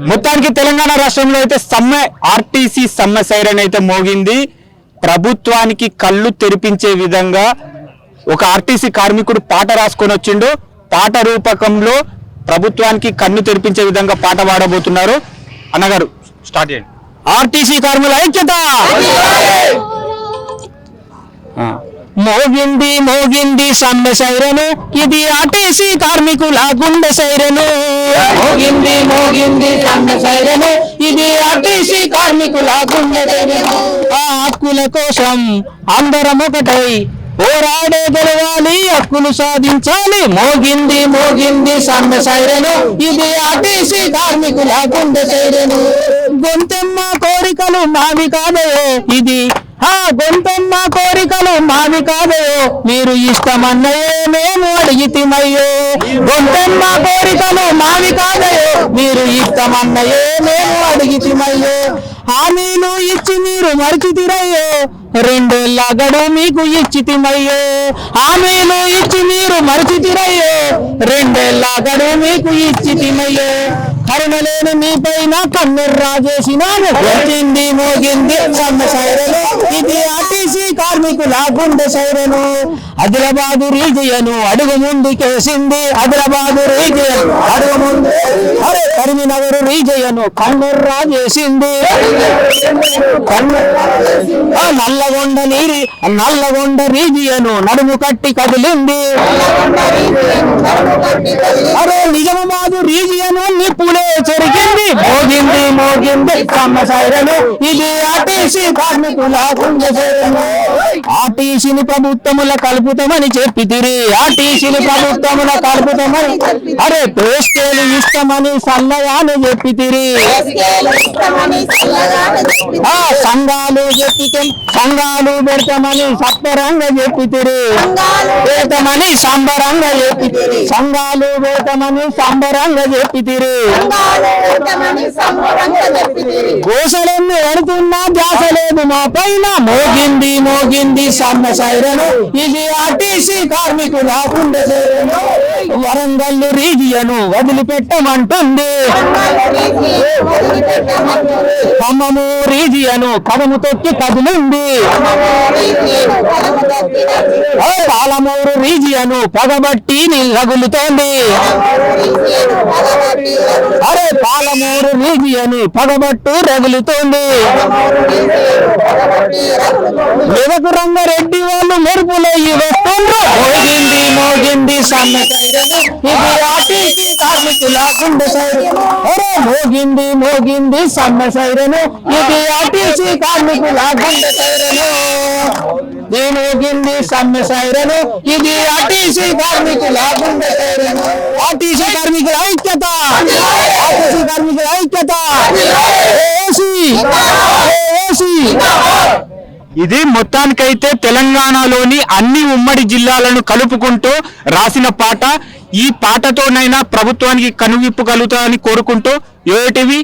మొత్తానికి తెలంగాణ రాష్ట్రంలో అయితే సమ్మె ఆర్టీసీ సమ్మె సైరన్ అయితే మోగింది. ప్రభుత్వానికి కళ్ళు తెరిపించే విధంగా ఒక ఆర్టీసీ కార్మికుడు పాట రాసుకొని వచ్చిండు. పాట రూపకంలో ప్రభుత్వానికి కన్ను తెరిపించే విధంగా పాట పాడబోతున్నారు. అన్నగారు స్టార్ట్ చేయండి. ఆర్టీసీ కార్మికుల ఐక్యత. మోగింది మోగింది సమ్మె సైరను, ఇది ఆర్టీసీ కార్మికుల గుండె సైరను. మోగింది మోగింది సమ్మె సైరను, ఇది ఆర్టీసీ కార్మికుల గుండె సైరను. ఆ హక్కుల కోసం అందరం ఒకటై పోరాడే గెలవాలి, హక్కులు సాధించాలి. మోగింది మోగింది సమ్మె సైరను, ఇది ఆర్టీసీ కార్మికుల గుండె సైరను. గొంతెమ్మ కోరికలు మావి కాదయో, ఇది గొంతమ్మ కోరికలు మావి కాదయో, మీరు ఇష్టమన్నయే మేము అడిగితిమయ్యో. గొంతమ్మ కోరికలు మావి కాదయో, మీరు ఇష్టమన్నయే మేము అడిగితిమయ్యో. హామీలు ఇచ్చి మీరు మరిచితిరయ్యో, 2 ఏళ్ల గడువు మీకు ఇచ్చితిమయ్యో. హామీలు ఇచ్చి మీరు మరిచితిరయ్యో, 2 ఏళ్ల గడువు మీకు ఇచ్చితిమయ్యో. కరుణలేని మీ పైన కన్నెర్రా చేసినాను, వచ్చింది మోగింది సమ్మె సైరను, ఇది ఆర్టీసీ కార్మికుల గుండె సైరను. ఆదిలాబాదు రీజియను అడుగు ముందుకేసింది, ఆదిలాబాదు రీజియన్ అడుగు ముందు. అరే కరీంనగర్ రీజియను కన్నెర్రా చేసింది. నల్లగొండ రీజియను నడుము కట్టి కదిలింది. అరే నిజామాబాదు రీజియను నిప్పులే చెరిగింది. మోగింది మోగింది సమ్మె సైరను, ఇది ఆర్టీసీ కార్మికుల గుండె సైరను. ఆర్టీసీని ప్రభుత్వముల కలుపుతామని చెప్పితిరి, ఆర్టీసీని ప్రభుత్వముల కలుపుతామని. అరే పేస్కేలు ఇష్టమని సల్లగానే చెప్పితిరి. సంఘాలు చెప్పితే సంఘాలు పెడతామని సత్వరంగా చెప్పితిరి. పెడతామని సంబరంగా చెప్పితిరి. సంఘాలు పెడతామని సంబరంగా చెప్పితిరి. గోసలెన్ని పడుతున్నా ధ్యాస లేదు మా పైన. మోగింది మోగింది సమ్మె సైరను, ఇది ఆర్టీసీ కార్మికుల గుండె సైరను. వరంగల్ రీజియను వదిలిపెట్టమంటుంది, ఖమ్మము రీజియను కదము తొక్కి కదిలింది. పాలమూరు రీజియను పగబట్టి రగులుతోంది. అరే పాలమూరు రీజియను పగబట్టు రగులుతోంది. మెదకు రంగారెడ్డి వాళ్ళు మెరుపులయ్యి వస్తుండ్రు. మోగింది మోగింది సమ్మె సైరను, ఇది ఆర్టీసీ కార్మికుల గుండె సైరను. అరే మోగింది మోగింది సమ్మె సైరను, ఇది ఆర్టీసీ కార్మికుల గుండె సైరను. మోగింది సమ్మె సైరను, ఇది ఆర్టీసీ కార్మికుల గుండె సైరను. ఆర్టీసీ కార్మికుల ఐక్యత, ఆర్టీసీ కార్మికుల ఐక్యత. ఇది మొత్తానికైతే తెలంగాణలోని అన్ని ఉమ్మడి జిల్లాలను కలుపుకుంటూ రాసిన పాట. ఈ పాటతోనైనా ప్రభుత్వానికి కనువిప్పు కలుగుతాయని కోరుకుంటూ యోటివి